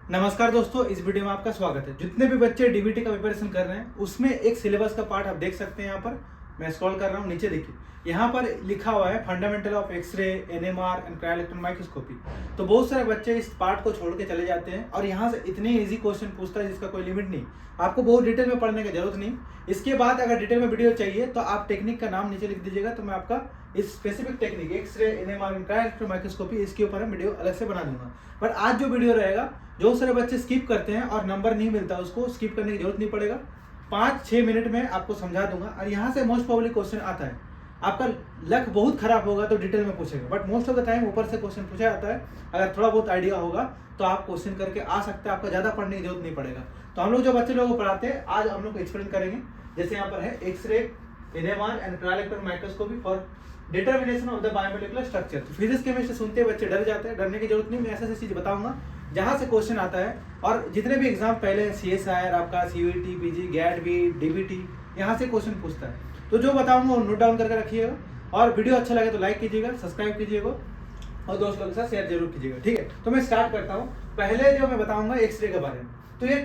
नमस्कार दोस्तों, इस वीडियो में आपका स्वागत है। जितने भी बच्चे डीबीटी का प्रिपरेशन कर रहे हैं उसमें एक सिलेबस का पार्ट आप देख सकते हैं। यहाँ पर मैं स्क्रॉल कर रहा हूँ, नीचे देखिए, यहाँ पर लिखा हुआ है fundamental of X-ray, NMR and cryoelectron microscopy. तो बहुत सारे बच्चे इस पार्ट को छोड़ के चले जाते हैं और यहाँ से इतने इजी क्वेश्चन पूछता है जिसका कोई लिमिट नहीं। आपको बहुत डिटेल में पढ़ने की जरूरत नहीं। इसके बाद अगर डिटेल में वीडियो चाहिए तो आप टेक्निक का नाम नीचे लिख दीजिएगा, तो मैं आपका इस specific technique X-ray, NMR and cryoelectron microscopy इसके ऊपर हम वीडियो अलग से बना दूंगा। बट आज जो वीडियो रहेगा, जो सारे बच्चे स्किप करते हैं और नंबर नहीं मिलता उसको स्किप करने की जरूरत नहीं पड़ेगा। 5-6 मिनट में आपको समझा दूंगा। और यहाँ से मोस्ट प्रोबेबली क्वेश्चन आता है। आपका लक बहुत खराब होगा तो डिटेल में पूछेगा, but most of the time ऊपर से क्वेश्चन पूछा जाता है। अगर थोड़ा बहुत आइडिया होगा तो आप क्वेश्चन करके आ सकते हैं, आपका ज़्यादा पढ़ने की जरूरत नहीं पड़ेगा। तो हम लोग जो बच्चे लोगों को पढ़ाते हैं आज हम लोग को एक्सप्लेन करेंगे। जैसे यहाँ पर है X-ray, NMR and cryoelectron microscopy for determination of the biomolecular structure. तो फिजिक्स केमिस्ट्री सुनते बच्चे डर जाते हैं, डरने की जरूरत नहीं। मैं ऐसे चीज बताऊंगा जहां से क्वेश्चन आता है। और जितने भी एग्जाम पहले CSIR, आपका CUET, PG, GAT भी, DBT, यहाँ से क्वेश्चन पूछता है। तो जो बताऊंगा वो नोट डाउन करके रखिएगा। और वीडियो अच्छा लगे तो लाइक कीजिएगा, सब्सक्राइब कीजिएगा और दोस्त लोगों के साथ शेयर जरूर कीजिएगा। ठीक है, तो मैं स्टार्ट करता हूँ। पहले जो मैं बताऊंगा एक्सरे के बारे में। तो ये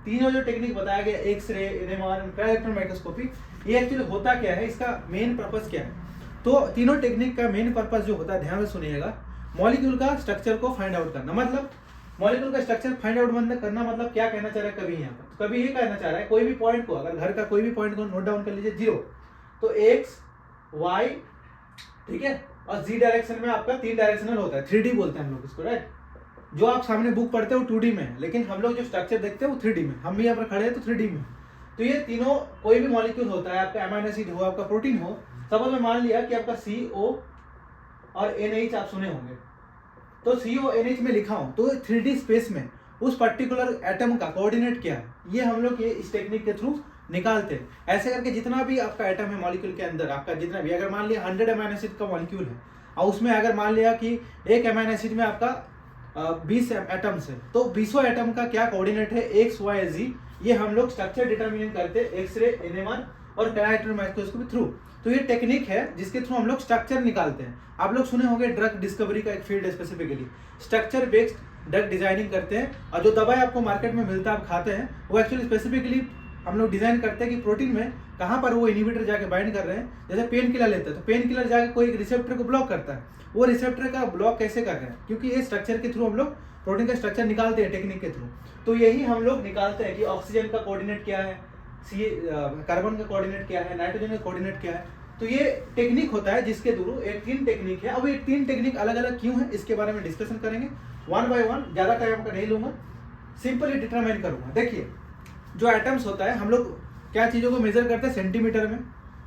तीनों जो टेक्निक बताया गया, x ray, NMR and cryoelectron microscopy, ये एक्चुअली होता क्या है, इसका मेन पर्पस क्या है। तो तीनों टेक्निक का मेन पर्पस जो होता है, ध्यान से सुनिएगा, मॉलिक्यूल का स्ट्रक्चर को फाइंड आउट करना। मतलब मॉलिक्यूल का स्ट्रक्चर फाइंड आउट करना मतलब क्या कहना चाह रहा है कभी यहाँ पर, तो कभी ये कहना चाह रहा है कोई भी पॉइंट को, अगर घर का कोई भी पॉइंट को नोट डाउन कर लीजिए 0, तो एक्स, वाई, ठीक है, और जी डायरेक्शन में आपका 3 डायरेक्शनल होता है, 3D बोलते हैं हम लोग इसको, राइट। जो आप सामने बुक पढ़ते हो 2D में है, लेकिन हम लोग जो स्ट्रक्चर देखते हैं वो 3D में। हम भी यहाँ पर खड़े हैं तो 3D में। तो ये तीनों कोई भी मॉलिक्यूल होता है, आपका अमीनो एसिड हो, आपका प्रोटीन हो। सपोज मैं मान लिया कि आपका CO और NH आप सुने होंगे, तो CO NH में लिखा हूं, तो 3D स्पेस में उस पर्टिकुलर एटम का कोऑर्डिनेट क्या है, ये हम लोग ये इस टेक्निक के थ्रू निकालते हैं। ऐसे करके जितना भी आपका एटम है मॉलिक्यूल के अंदर, आपका जितना भी, अगर मान लिया 100 अमीनो एसिड का मॉलिक्यूल है और उसमें अगर मान लिया कि एक अमीनो एसिड में आपका 20 एटम्स है, तो 20 एटम का क्या कोऑर्डिनेट है, एक्स, वाई, जी, ये हम लोग स्ट्रक्चर डिटरमिनेट करते हैं एक्सरे, एनएमआर और क्रायोइलेक्ट्रॉन माइक्रोस्कोपी थ्रू। तो ये टेक्निक है जिसके थ्रू हम लोग स्ट्रक्चर निकालते हैं। आप लोग सुने होंगे ड्रग डिस्कवरी का एक फील्ड है, specifically structure based drug designing करते हैं। और जो दवाई आपको मार्केट में मिलता है आप खाते हैं, वो एक्चुअली स्पेसिफिकली हम लोग डिजाइन करते हैं कि प्रोटीन में कहाँ पर वो इनहिबिटर जाके बाइंड कर रहे हैं। जैसे पेन किलर लेते हैं तो पेन किलर जाके कोई एक रिसेप्टर को ब्लॉक करता है, वो रिसेप्टर का ब्लॉक कैसे कर रहे हैं, क्योंकि ये स्ट्रक्चर के थ्रू हम लोग प्रोटीन का स्ट्रक्चर निकालते हैं टेक्निक के थ्रू। तो यही हम लोग निकालते हैं कि ऑक्सीजन का कोऑर्डिनेट क्या है, कार्बन का कोऑर्डिनेट क्या है, नाइट्रोजन का कोऑर्डिनेट क्या है। तो ये टेक्निक होता है जिसके थ्रू, ये 3 टेक्निक है। अब ये 3 टेक्निक अलग अलग क्यों है इसके बारे में डिस्कशन करेंगे 1 by 1। ज्यादा टाइम का नहीं लूंगा, सिंपली डिटरमाइन करूंगा। देखिए, जो एटम्स होता है, हम लोग क्या चीजों को मेजर करते हैं, सेंटीमीटर में,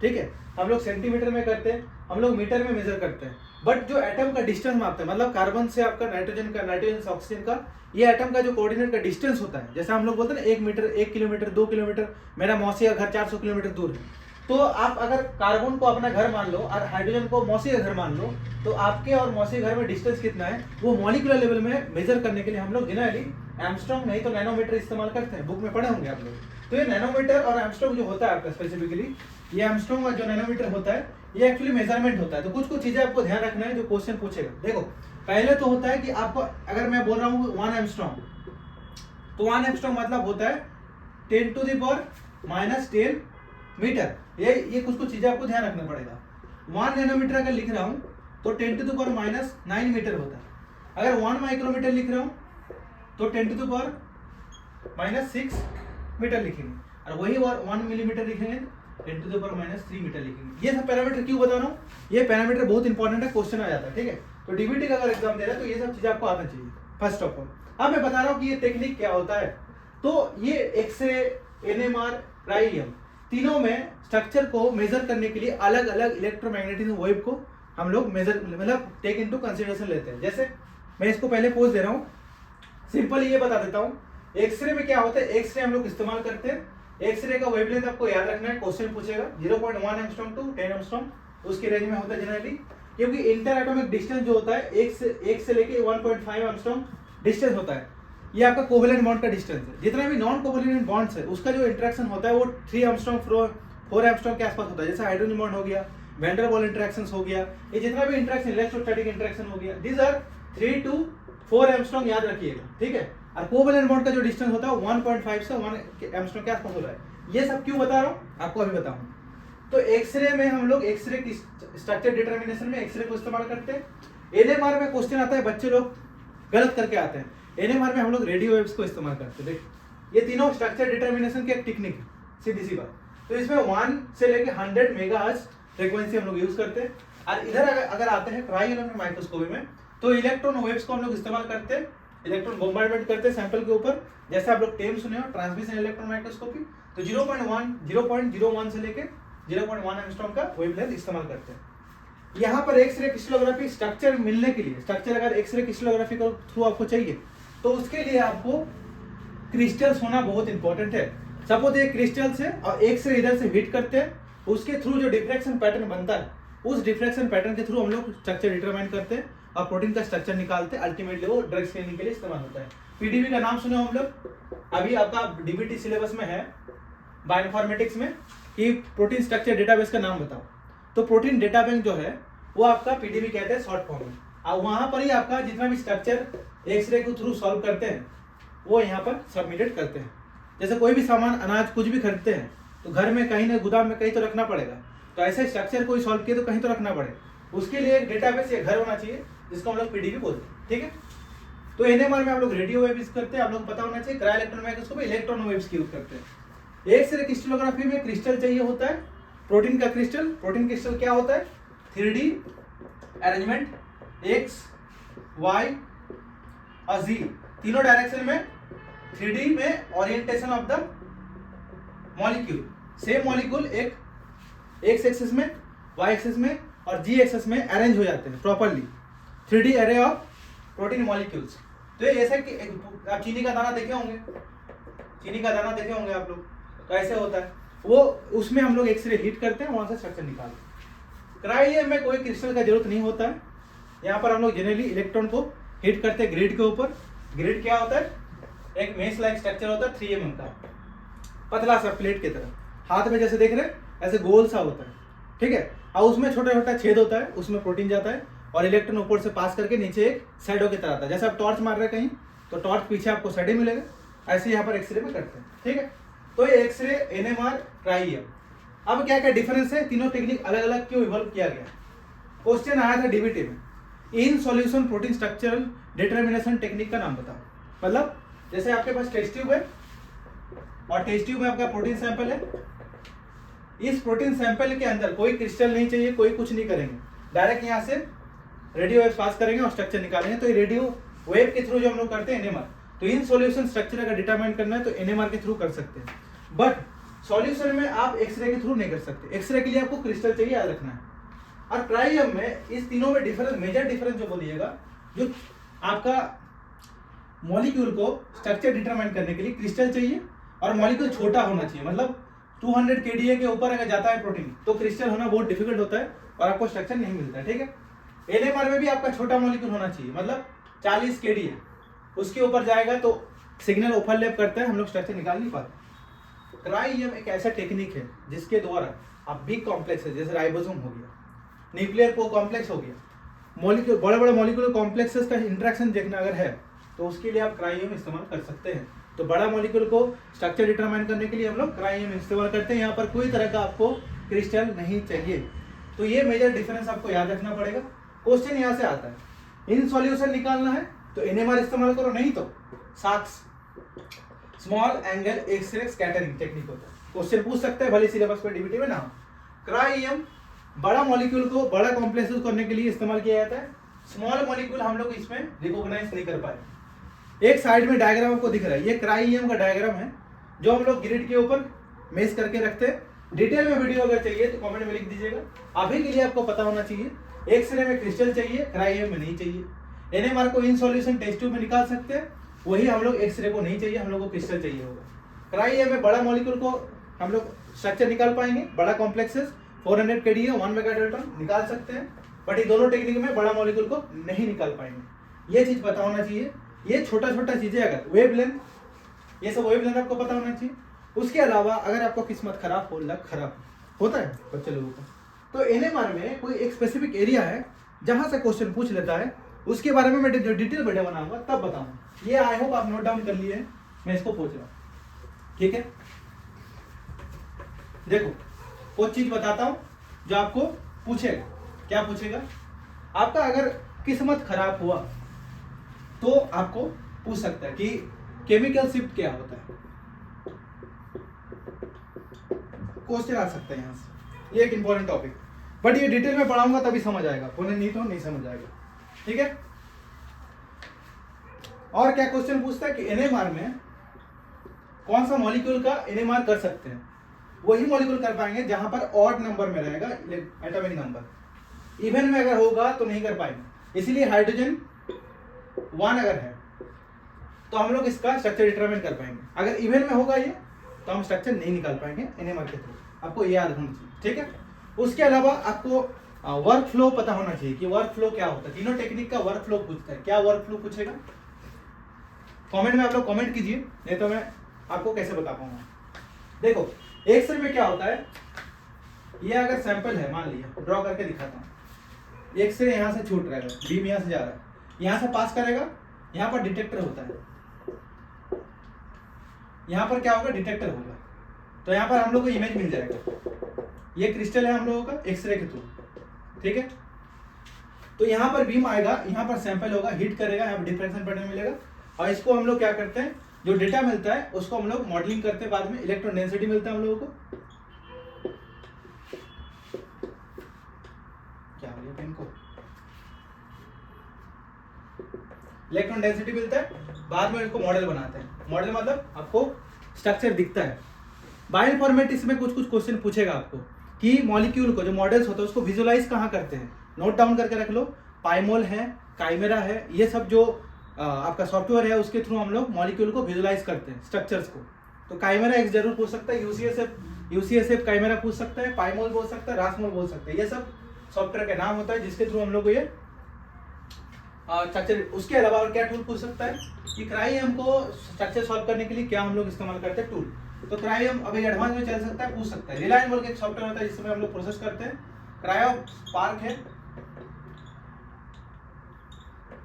ठीक है, हम लोग सेंटीमीटर में करते हैं, हम लोग मीटर में मेजर करते हैं। बट जो एटम का डिस्टेंस मापते हैं, मतलब कार्बन से आपका नाइट्रोजन का, नाइट्रोजन से ऑक्सीजन का, ये एटम का जो कोऑर्डिनेट का डिस्टेंस होता है, जैसे हम लोग बोलते हैं ना 1 मीटर, 1 किलोमीटर, 2 किलोमीटर, मेरा मौसी का घर 400 किलोमीटर दूर है। तो आप अगर कार्बन को अपना घर मान लो और हाइड्रोजन को मौसी का घर मान लो, तो आपके और मौसी घर में डिस्टेंस कितना है, वो मॉलिक्यूलर लेवल में मेजर करने के लिए हम लोग जनरली एंगस्ट्रॉम नहीं तो नैनोमीटर इस्तेमाल करते हैं। बुक में पढ़े होंगे आप लोग। तो ये नैनोमीटर और एंगस्ट्रॉम जो होता है आपका स्पेसिफिकली, ये एंगस्ट्रॉम का जो नैनोमीटर होता है, ये एक्चुअली मेजरमेंट होता है। तो कुछ चीजें आपको ध्यान रखना है जो क्वेश्चन पूछेगा। देखो, पहले तो होता है कि आपको, अगर मैं बोल रहा हूँ 1 एंगस्ट्रॉम, तो 1 एंगस्ट्रॉम मतलब होता है 10⁻⁻10 मीटर। ये कुछ चीजें आपको ध्यान रखना पड़ेगा। 1 नैनोमीटर अगर लिख रहा हूँ तो 10⁻⁹ मीटर होता है। अगर 1 माइक्रोमीटर लिख रहा हूँ तो 10⁻⁻6 मीटर लिखेंगे, और वही 1 मिलीमीटर लिखेंगे 10⁻³ मीटर लिखेंगे। ये सब पैरामीटर क्यों बता रहा हूँ, ये पैरामीटर बहुत इंपॉर्टेंट है, क्वेश्चन आ जाता है, ठीक है। तो डीबीटी का अगर एग्जाम दे रहा है तो ये सब चीजें आपको आना चाहिए फर्स्ट ऑफ ऑल। अब मैं बता रहा हूँ कि ये टेक्निक क्या होता है। तो ये एक्सरे, एनएमआर, क्राइलियम, तीनों में स्ट्रक्चर को मेजर करने के लिए अलग अलग इलेक्ट्रोमैग्नेटिज्म वेव को हम लोग मेजर, मतलब टेक इनटू कंसीडरेशन लेते हैं। जैसे मैं इसको पहले पोज दे रहा हूँ, सिंपल ये बता देता हूँ। एक्सरे में क्या होता है, एक्सरे हम लोग इस्तेमाल करते हैं। एक्सरे का वेवलेंथ आपको याद रखना है, क्वेश्चन पूछेगा 0.1 एंगस्ट्रॉम टू 10 एंगस्ट्रॉम, उसके रेंज में होता है जनरली। क्योंकि इंटर एटॉमिक डिस्टेंस जो होता है एक से लेके 1.5 एंगस्ट्रॉम डिस्टेंस होता है, ये आपका कोवेलेंट बॉन्ड का डिस्टेंस है। जितना भी नॉन कोवेलेंट बॉन्ड्स है उसका जो इंटरेक्शन होता है वो 3 एंगस्ट्रॉम 4 एंगस्ट्रॉम के आसपास होता है। जैसे हाइड्रोजन बॉन्ड हो गया, वैन डेर वाल्स इंटरेक्शंस हो गया, ये जितना भी इंटरेक्शन, इलेक्ट्रोस्टैटिक इंटरेक्शन हो गया, दीज आर 3 to 4 एंगस्ट्रॉम याद रखिएगा, ठीक है। और कोवेलेंट बॉन्ड का जो डिस्टेंस होता है 1.5 से 1 एंगस्ट्रॉम के आसपास हो रहा है। ये सब क्यों बता रहा हूँ आपको अभी बताऊँ। तो एक्सरे में हम लोग एक्सरे की स्ट्रक्चर डिटर्मिनेशन में एक्सरे को इस्तेमाल करते हैं। एनएमआर में क्वेश्चन आता है, बच्चे लोग गलत करके आते हैं। एनएमआर में हम लोग रेडियो वेव्स को इस्तेमाल करते हैं। देखिए ये तीनों स्ट्रक्चर डिटर्मिनेशन की एक टेक्निक है, सीधी सी बात। तो इसमें 1 से लेके 100 मेगाहर्ट्ज फ्रीक्वेंसी हम लोग यूज करते हैं। और इधर अगर आते हैं ट्राइएंगुलर माइक्रोस्कोपी में, तो इलेक्ट्रॉन वेव्स को हम लोग इस्तेमाल करते हैं। इलेक्ट्रॉन बॉम्बार्डमेंट करते हैं सैंपल के ऊपर, जैसे आप लोग टेम सुने हो, ट्रांसमिशन इलेक्ट्रॉन माइक्रोस्कोपी। तो 0.1 से लेके 0.1 एंगस्ट्रॉम का वेवलेंथ इस्तेमाल करते हैं। यहाँ पर एक्सरे क्रिस्टलोग्राफी स्ट्रक्चर मिलने के लिए, स्ट्रक्चर अगर एक्सरे क्रिस्टलोग्राफी के थ्रू आपको चाहिए तो उसके लिए आपको क्रिस्टल्स होना बहुत इंपॉर्टेंट है। सपोज एक क्रिस्टल से और एक्सरे इधर से हिट करते हैं, उसके थ्रू जो डिफ्रैक्शन पैटर्न बनता है, उस डिफ्रैक्शन पैटर्न के थ्रू हम लोग स्ट्रक्चर डिटरमाइन करते हैं और प्रोटीन का स्ट्रक्चर निकालते हैं। अल्टीमेटली वो ड्रग स्क्रीनिंग के लिए इस्तेमाल होता है। पीडीबी का नाम सुने हम लोग, अभी आपका डीबीटी सिलेबस में है बायोइन्फॉर्मेटिक्स में कि प्रोटीन स्ट्रक्चर डेटाबेस का नाम बताओ। तो प्रोटीन डेटा बैंक जो है वो आपका पीडीबी कहते हैं शॉर्ट फॉर्म में। और वहां पर ही आपका जितना भी स्ट्रक्चर एक्सरे के थ्रू सॉल्व करते हैं वो यहाँ पर सबमिटेड करते हैं। जैसे कोई भी सामान, अनाज, कुछ भी खरीदते हैं तो घर में कहीं ना गोदाम में कहीं तो रखना पड़ेगा। तो ऐसे स्ट्रक्चर कोई सॉल्व किए तो कहीं तो रखना पड़ेगा। उसके लिए एक डेटाबेस या घर होना चाहिए जिसको हम लोग पीडीबी बोलते हैं, ठीक है। तो एनएमआर में हम लोग रेडियो वेव यूज करते हैं, आप लोग पता होना चाहिए। Cryo electron microscopy electron waves की यूज करते हैं। एक्सरे क्रिस्टलोग्राफी में क्रिस्टल चाहिए होता है, प्रोटीन का क्रिस्टल। प्रोटीन क्रिस्टल क्या होता है? 3D अरेंजमेंट, X, Y और Z तीनों डायरेक्शन में 3D में orientation of the molecule. Same molecule एक X एक्सिस में, Y एक्सिस में और G एक्सिस में अरेंज हो जाते हैं प्रॉपर्ली। 3D अरे ऑफ प्रोटीन मॉलिक्यूल्स। तो ये ऐसा कि आप चीनी का दाना देखे होंगे, चीनी का दाना देखे होंगे आप लोग, तो ऐसे होता है वो। उसमें हम लोग एक्सरे हीट करते हैं, वहां से स्ट्रक्चर निकालते हैं। क्रायोजेन में कोई क्रिस्टल का जरूरत नहीं होता है। यहाँ पर हम लोग जनरली इलेक्ट्रॉन को हीट करते हैं ग्रिड के ऊपर। ग्रिड क्या होता है? एक मेस लाइक स्ट्रक्चर होता है 3 mm का, पतला सा प्लेट की तरह, हाथ में जैसे देख रहे हैं ऐसे गोल सा होता है, ठीक है। और उसमें छोटा छोटा छेद होता है, उसमें प्रोटीन जाता है और इलेक्ट्रॉन ऊपर से पास करके नीचे एक शैडो की तरह आता है। जैसे आप टॉर्च मार रहे हैं कहीं तो टॉर्च पीछे आपको शैडो मिलेगा, ऐसे यहाँ पर एक्सरे में करते हैं, ठीक है। तो ये एक्सरे, एनएमआर, ट्राइएम। अब क्या क्या डिफरेंस है? तीनों टेक्निक अलग अलग क्यों इवॉल्व किया गया? क्वेश्चन आया था डीबीटी में, in solution protein structural determination technique का नाम बताओ। मतलब जैसे आपके पास टेस्ट ट्यूब है और टेस्ट ट्यूब में आपका प्रोटीन सैंपल है। इस प्रोटीन सैंपल के अंदर कोई क्रिस्टल नहीं चाहिए, कोई कुछ नहीं करेंगे, डायरेक्ट यहाँ से रेडियो वेव पास करेंगे और स्ट्रक्चर निकालेंगे। तो ये रेडियो वेव के थ्रू जो हम लोग करते हैं एनएमआर, तो इन सॉल्यूशन स्ट्रक्चर अगर डिटरमाइन करना है तो एनएमआर के थ्रू कर सकते हैं। बट सॉल्यूशन में आप एक्सरे के थ्रू नहीं कर सकते। एक्सरे के लिए आपको क्रिस्टल चाहिए, याद रखना है। और ट्राइएम में इस तीनों में डिफरेंस, मेजर डिफरेंस जो बोलिएगा, जो आपका मॉलिक्यूल को स्ट्रक्चर डिटरमाइन करने के लिए क्रिस्टल चाहिए और मॉलिक्यूल छोटा होना चाहिए। मतलब 200 kDa के ऊपर अगर जाता है प्रोटीन तो क्रिस्टल होना बहुत डिफिकल्ट होता है और आपको स्ट्रक्चर नहीं मिलता है, ठीक है। एनएमआर में भी आपका छोटा मॉलिक्यूल होना चाहिए, मतलब 40 kDa, उसके ऊपर जाएगा तो सिग्नल ओवरलैप करता है, हम लोग स्ट्रक्चर निकाल नहीं पाते। ट्राइएम एक ऐसा टेक्निक है जिसके द्वारा आप बिग कॉम्प्लेक्स है, जैसे राइबोसोम हो गया, न्यूक्लियर कॉम्प्लेक्स हो गया, मॉलिक्यूल, बड़े बड़े मॉलिक्यूलर कॉम्प्लेक्सेस का इंटरेक्शन देखना अगर है तो उसके लिए आप क्राइएम इस्तेमाल कर सकते हैं। तो बड़ा मॉलिक्यूल को स्ट्रक्चर डिटरमाइन करने के लिए हम लोग क्राइएम इस्तेमाल करते हैं। यहाँ पर कोई तरह का आपको क्रिस्टल नहीं चाहिए। तो ये मेजर डिफरेंस आपको याद रखना पड़ेगा। क्वेश्चन यहाँ से आता है, इन सॉल्यूशन निकालना है तो एनएमआर इस्तेमाल करो, नहीं तो SAXS, small angle x-ray scattering technique होता है। क्वेश्चन पूछ सकते हैं, भले सिलेबस पर डीबीटी में ना हो। क्राइएम बड़ा मॉलिक्यूल को बड़ा कॉम्प्लेक्सेस करने के लिए इस्तेमाल किया जाता है। स्मॉल मॉलिक्यूल हम लोग इसमें रिकॉग्नाइज नहीं कर पाए। एक साइड में डायग्राम आपको दिख रहा है, ये क्राइएम का डायग्राम है जो हम लोग ग्रिड के ऊपर मेज करके रखते हैं। डिटेल में वीडियो अगर चाहिए तो कमेंट में लिख दीजिएगा। अभी के लिए आपको पता होना चाहिए, एक्सरे में क्रिस्टल चाहिए, क्राइएम में नहीं चाहिए। एनएमआर को इन सॉल्यूशन टेस्ट ट्यूब में निकाल सकते हैं, वही हम लोग एक्सरे को नहीं चाहिए, हम लोग को क्रिस्टल चाहिए होगा। क्राइएम में बड़ा मॉलिक्यूल को हम लोग स्ट्रक्चर निकाल पाएंगे, बड़ा कॉम्प्लेक्सेस 400 kDa 1 मेगाडाल्टन निकाल सकते हैं, बट ये दोनों टेक्निक में बड़ा मॉलिक्यूल को नहीं निकाल पाएंगे। ये चीज पता होना चाहिए। ये छोटा छोटा चीजें, अगर वेवलेंथ, ये सब वेवलेंथ आपको पता होना चाहिए। उसके अलावा अगर आपको किस्मत खराब हो, लक खराब होता है बच्चे लोगों का, तो एनएमआर में कोई एक स्पेसिफिक एरिया है जहां से क्वेश्चन पूछ लेता है उसके बारे में मैं जो डिटेल वीडियो बनाऊंगा तब बताऊंगा। ये आई होप आप नोट डाउन कर लिए हैं, मैं इसको पूछ रहा हूँ। ठीक है, देखो कुछ चीज बताता हूं जो आपको पूछेगा। क्या पूछेगा? आपका अगर किस्मत खराब हुआ तो आपको पूछ सकता है कि केमिकल शिफ्ट क्या होता है, क्वेश्चन आ सकता है यहां से। ये एक इंपॉर्टेंट टॉपिक, बट ये डिटेल में पढ़ाऊंगा तभी समझ आएगा, पुणे नहीं तो नहीं समझ आएगा। ठीक है, और क्या क्वेश्चन पूछता है कि एनएमआर में कौन सा मॉलिक्यूल का एनएमआर कर सकते हैं? वही मॉलिक्यूल कर पाएंगे जहां पर ऑड नंबर में रहेगा एटॉमिक नंबर। इवन में अगर होगा तो नहीं कर पाएंगे, इसीलिए हाइड्रोजन 1 अगर है तो हम लोग इसका स्ट्रक्चर डिटरमाइन कर पाएंगे। अगर इवन में होगा ये तो हम स्ट्रक्चर नहीं निकाल पाएंगे एनएमआर के थ्रू। आपको ये याद होना चाहिए। ठीक है, उसके अलावा आपको वर्क फ्लो पता होना चाहिए कि वर्क फ्लो क्या होता है। तीनों टेक्निक का वर्क फ्लो पूछता है। क्या वर्क फ्लो पूछेगा? कमेंट में आप लोग कमेंट कीजिए, नहीं तो मैं आपको कैसे बता पाऊंगा। देखो एक्सरे में क्या होता है, ये अगर सैंपल है, मान लिया, ड्रॉ करके दिखाता हूँ। एक्सरे यहाँ से छूट रहेगा, बीम यहाँ से जा रहा है, यहाँ से पास करेगा, यहाँ पर डिटेक्टर होता है, यहाँ पर क्या होगा? डिटेक्टर होगा, तो यहाँ पर हम लोग को इमेज मिल जाएगा। ये क्रिस्टल है हम लोगों का एक्सरे के थ्रू। ठीक है, तो यहाँ पर बीम आएगा, यहाँ पर सैंपल होगा, हिट करेगा, यहाँ पर डिफ्रैक्शन पैटर्न मिलेगा, और इसको हम लोग क्या करते हैं, जो डेटा मिलता है उसको हम लोग मॉडलिंग करते हैं। बाद में इलेक्ट्रॉन डेंसिटी मिलता है हम लोगों को। क्या हो गया पेन को? इलेक्ट्रॉन डेंसिटी मिलता है, बाद में इसको मॉडल बनाते हैं। मॉडल मतलब आपको स्ट्रक्चर दिखता है। बायो फॉर्मेट इसमें कुछ कुछ क्वेश्चन पूछेगा आपको कि मॉलिक्यूल को, जो मॉडल्स होता है उसको विजुअलाइज कहाँ करते हैं। नोट डाउन करके रख लो। पाइमोल है, काइमेरा है, ये सब जो आपका सॉफ्टवेयर है उसके थ्रू हम लोग मॉलिक्यूल को विजुअलाइज करते हैं, स्ट्रक्चर्स को। तो काइमेरा एक जरूर पूछ सकता है, यूसीएसएफ काइमेरा पूछ सकता है, पाइमोल बोल सकता है, रासमोल बोल सकता है। ये सब सॉफ्टवेयर का नाम होता है जिसके थ्रू हम लोग को ये स्ट्रक्चर। उसके अलावा और क्या टूल पूछ सकता है कि क्राईएम को स्ट्रक्चर सॉल्व करने के लिए क्या हम लोग इस्तेमाल करते हैं टूल। तो क्राईएम अभी एडवांस में चल सकता है, पूछ सकता है। रिलायंस बोल के एक सॉफ्टवेयर होता है जिसमें हम लोग प्रोसेस करते हैं। क्रायो स्पार्क है,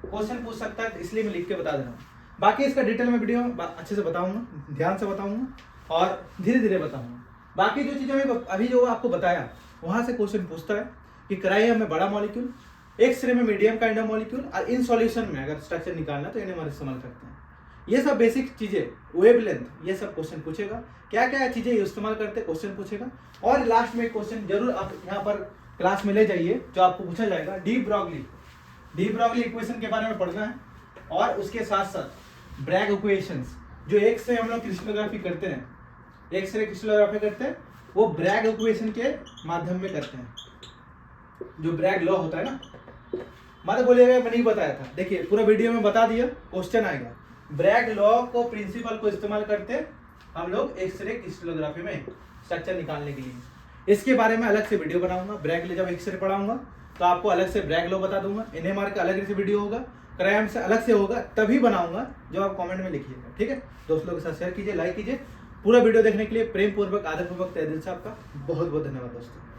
क्वेश्चन पूछ सकता है, इसलिए मैं लिख के बता दे रहा हूँ। बाकी इसका डिटेल में वीडियो अच्छे से बताऊंगा, ध्यान से बताऊंगा और धीरे धीरे बताऊंगा। बाकी जो चीजें मैं अभी जो आपको बताया वहां से क्वेश्चन पूछता है कि क्राईएम में बड़ा मॉलिक्यूल, एक्सरे में मीडियम काइंड ऑफ मॉलिक्यूल, और इन सॉल्यूशन में अगर स्ट्रक्चर निकालना तो इन्हें इस्तेमाल करते हैं। ये सब बेसिक चीजें, वेवलेंथ, ये सब क्वेश्चन पूछेगा। क्या क्या चीजें इस्तेमाल करते हैं क्वेश्चन पूछेगा। और लास्ट में एक क्वेश्चन जरूर आप यहाँ पर क्लास में ले जाइए जो आपको पूछा जाएगा, डी ब्रॉगली इक्वेशन के बारे में पढ़ना है। और उसके साथ साथ ब्रैग इक्वेशंस, जो एक्सरे हम लोग क्रिस्टलोग्राफी करते हैं, एक्सरे क्रिस्टलोग्राफी करते हैं, वो ब्रैग इक्वेशन के माध्यम में करते हैं। जो ब्रैग लॉ होता है ना, मतलब बोलिएगा मैं नहीं बताया था, देखिए पूरा वीडियो में बता दिया, क्वेश्चन आएगा। ब्रैग लॉ को, प्रिंसिपल को इस्तेमाल करते हम लोग एक्सरे क्रिस्टलोग्राफी में स्ट्रक्चर निकालने के लिए। इसके बारे में अलग से वीडियो बनाऊंगा। ब्रैग जब एक्सरे पढ़ाऊंगा तो आपको अलग से ब्रैग लॉ बता दूंगा। एनएमआर का अलग से वीडियो होगा, क्राईएम से अलग से होगा, तभी बनाऊंगा जो आप कमेंट में लिखिएगा। ठीक है, दोस्त लोगों के साथ शेयर कीजिए, लाइक कीजिए। पूरा वीडियो देखने के लिए प्रेम पूर्वक, आदर पूर्वक, तहे दिल से आपका बहुत बहुत धन्यवाद दोस्तों।